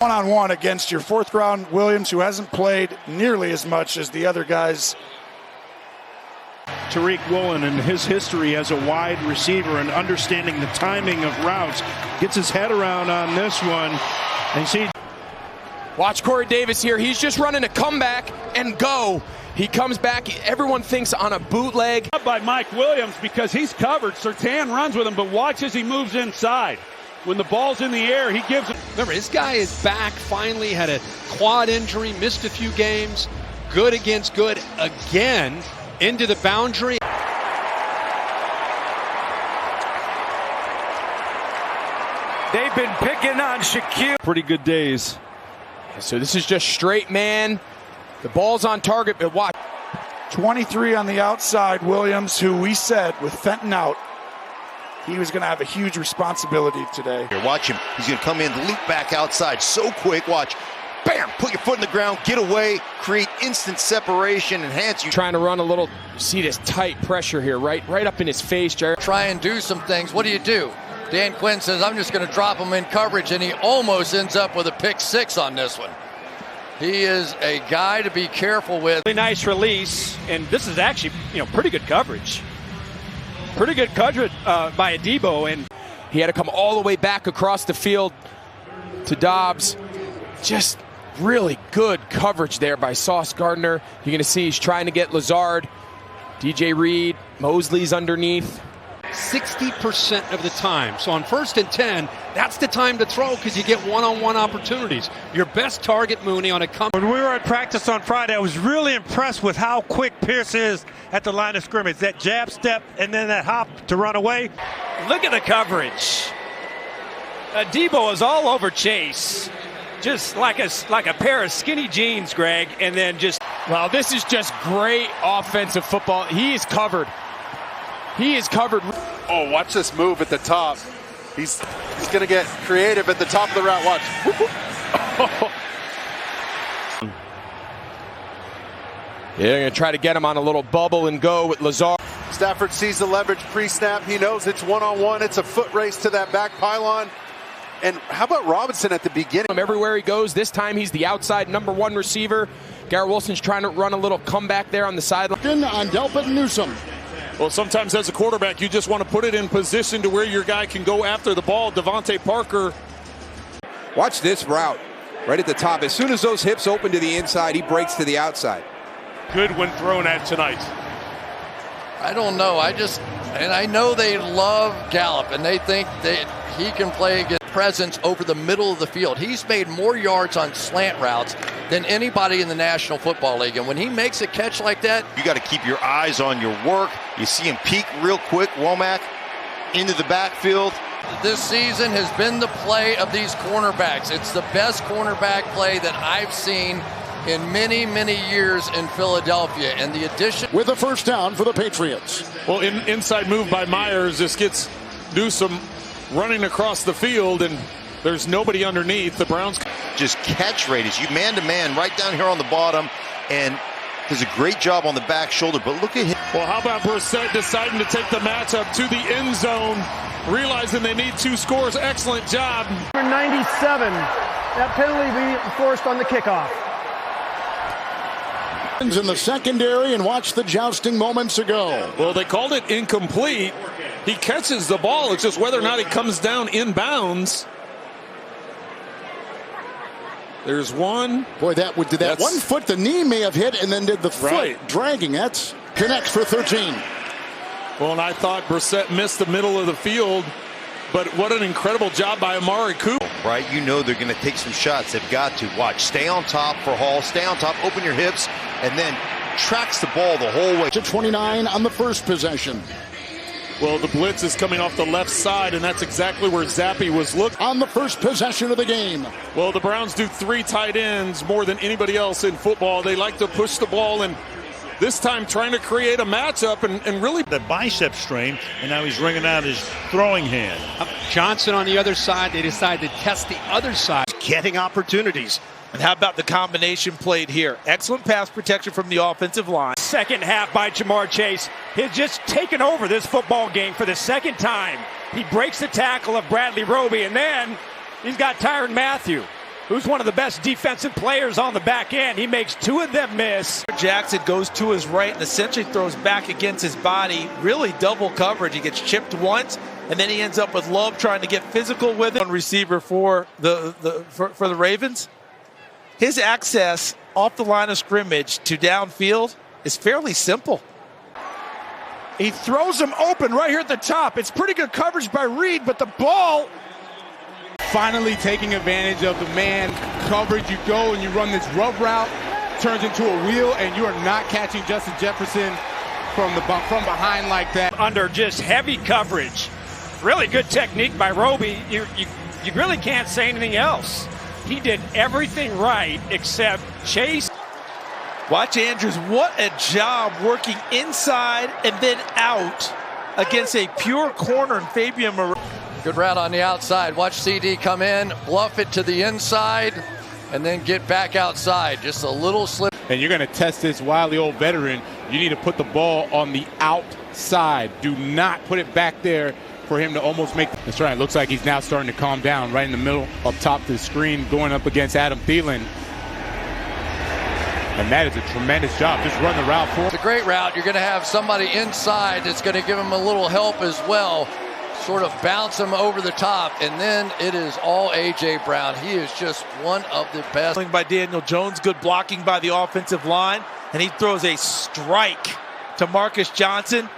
One-on-one against your fourth-round Williams, who hasn't played nearly as much as the other guys. Tariq Woolen and his history as a wide receiver and understanding the timing of routes gets his head around on this one. And see, watch Corey Davis here. He's just running a comeback and go. He comes back. Everyone thinks on a bootleg. By Mike Williams because he's covered. Surtain runs with him, but watch as he moves inside. When the ball's in the air, he gives it. Remember, this guy is back. Finally had a quad injury, missed a few games. Good against good again. Into the boundary. They've been picking on Shaquille. pretty good days. So this is just straight man. The ball's on target, but watch. 23 on the outside, Williams, who we said with Fenton out, he was going to have a huge responsibility today. Here, watch him. He's going to come in, leap back outside so quick. Watch. Bam! Put your foot in the ground, get away, create instant separation, enhance you. Trying to run a little, see this tight pressure here, right up in his face, Jared. Try and do some things. What do? Dan Quinn says, I'm just going to drop him in coverage, and he almost ends up with a pick six on this one. He is a guy to be careful with. Really nice release, and this is actually, pretty good coverage. Pretty good coverage by Adebo, and he had to come all the way back across the field to Dobbs. Just really good coverage there by Sauce Gardner. You're going to see he's trying to get Lazard, DJ Reed, Mosley's underneath. 60% of the time. So on 1st and 10, that's the time to throw because you get one-on-one opportunities. Your best target, Mooney, on a come. when we were at practice on Friday, I was really impressed with how quick Pierce is at the line of scrimmage. That jab step and then that hop to run away. Look at the coverage. Adebo is all over Chase. Just like a pair of skinny jeans, Greg, and then just... Well, this is just great offensive football. He is covered. He is covered. Oh, watch this move at the top. He's going to get creative at the top of the route. Watch. Yeah, they're going to try to get him on a little bubble and go with Lazard. Stafford sees the leverage pre-snap. He knows it's one-on-one. It's a foot race to that back pylon. And how about Robinson at the beginning? Everywhere he goes, this time he's the outside #1 receiver. Garrett Wilson's trying to run a little comeback there on the sideline. On Delpit and Newsome. Well, sometimes as a quarterback, you just want to put it in position to where your guy can go after the ball. Devontae Parker. Watch this route right at the top. As soon as those hips open to the inside, he breaks to the outside. Good when thrown at tonight. I don't know. I know they love Gallup, and they think that he can play a presence over the middle of the field. He's made more yards on slant routes than anybody in the National Football League. And when he makes a catch like that, You got to keep your eyes on your work. You see him peek real quick. Womack into the backfield. this season has been the play of these cornerbacks. It's the best cornerback play that I've seen in many, many years in Philadelphia. And the addition with a first down for the Patriots. Well, inside move by Myers. This gets Newsome running across the field, and there's nobody underneath. The Browns just catch rate is you man-to-man right down here on the bottom, and does a great job on the back shoulder. But look at him. Well, how about Brissett deciding to take the matchup to the end zone, realizing they need 2 scores. Excellent job. Number 97. That penalty be forced on the kickoff. In the secondary, and watch the jousting moments ago. Well, they called it incomplete. He catches the ball. It's just whether or not he comes down inbounds. There's one. Boy, that 1 foot, the knee may have hit, and then did the foot right. dragging. That's connects for 13. Well, and I thought Brissett missed the middle of the field, but what an incredible job by Amari Cooper. Right, you know they're going to take some shots. They've got to. Watch, stay on top for Hall, stay on top, open your hips, and then tracks the ball the whole way. To 29 on the first possession. Well, the blitz is coming off the left side, and that's exactly where Zappi was looking. On the first possession of the game. Well, the Browns do 3 tight ends more than anybody else in football. They like to push the ball, and this time trying to create a matchup and really. The bicep strain, and now he's wringing out his throwing hand. Johnson on the other side. They decide to test the other side. Getting opportunities. And how about the combination played here? Excellent pass protection from the offensive line. Second half by Jamar Chase. He's just taken over this football game for the second time. He breaks the tackle of Bradley Roby, and then he's got Tyrann Mathieu. who's one of the best defensive players on the back end. He makes two of them miss. Jackson goes to his right and essentially throws back against his body. Really double coverage. He gets chipped once, and then he ends up with Love trying to get physical with it. Receiver for the Ravens. His access off the line of scrimmage to downfield is fairly simple. He throws him open right here at the top. It's pretty good coverage by Reed, but the ball... Finally taking advantage of the man coverage. You go and you run this rub route, turns into a wheel, and you are not catching Justin Jefferson from behind like that. Under just heavy coverage. Really good technique by Roby. You really can't say anything else. He did everything right except chase. Watch Andrews. What a job working inside and then out against a pure corner in Fabian Moreau. Good route on the outside. Watch CD come in, bluff it to the inside, and then get back outside. Just a little slip. And you're going to test this wily old veteran. You need to put the ball on the outside. Do not put it back there for him to almost make. That's right. It looks like he's now starting to calm down right in the middle up top of the screen going up against Adam Thielen. And that is a tremendous job. Just run the route for him. It's a great route. You're going to have somebody inside that's going to give him a little help as well. Sort of bounce him over the top, and then it is all A.J. Brown. He is just one of the best. By Daniel Jones, good blocking by the offensive line, and he throws a strike to Marcus Johnson,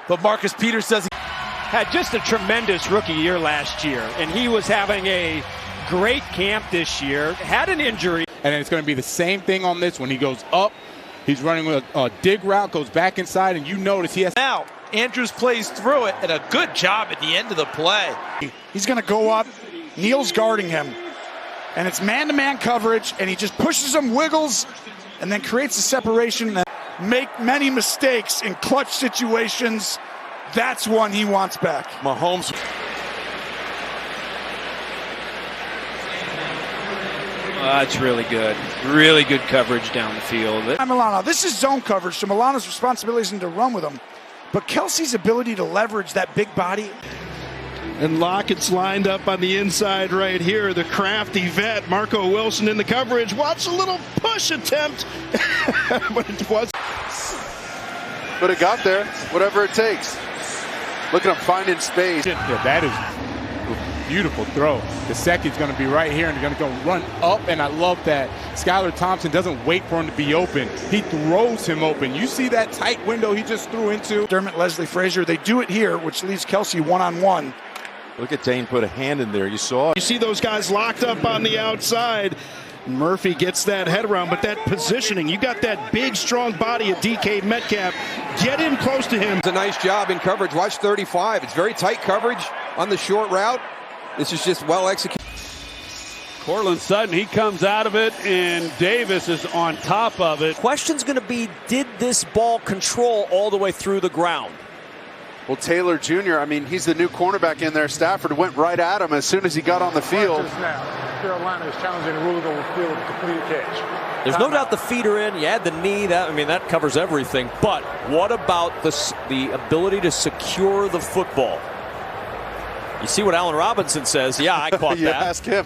but Marcus Peters doesn't. Had just a tremendous rookie year last year, and he was having a great camp this year. Had an injury. And it's going to be the same thing on this one. He goes up, he's running with a dig route, goes back inside, and you notice he has. Now, Andrews plays through it, and a good job at the end of the play. He's going to go up. Neal's guarding him. And it's man-to-man coverage, and he just pushes him, wiggles, and then creates a separation. Make many mistakes in clutch situations. That's one he wants back. Mahomes. That's really good. Really good coverage down the field. Milano. This is zone coverage, so Milano's responsibility isn't to run with him. But Kelsey's ability to leverage that big body. And Lockett's lined up on the inside right here. The crafty vet, Marco Wilson in the coverage. Watch a little push attempt. But it was. But it got there, whatever it takes. Look at him finding space. Yeah, that is a beautiful throw. The second's going to be right here, and they're going to go run up, and I love that. Skylar Thompson doesn't wait for him to be open. He throws him open. You see that tight window he just threw into? Dermott, Leslie Frazier, they do it here, which leaves Kelsey one-on-one. Look at Dane put a hand in there. You saw it. You see those guys locked up on the outside. Murphy gets that head around, but that positioning, you got that big, strong body of DK Metcalf. Get in close to him. It's a nice job in coverage. Watch 35. It's very tight coverage on the short route. This is just well executed. Cortland Sutton, he comes out of it, and Davis is on top of it. Question's going to be, did this ball control all the way through the ground? Well, Taylor Jr., I mean, he's the new cornerback in there. Stafford went right at him as soon as he got on the field. Carolina is challenging the rules over the field with a complete catch. There's no doubt the feet are in. You add the knee. That covers everything. But what about the ability to secure the football? You see what Allen Robinson says. Yeah, I caught You that. ask him.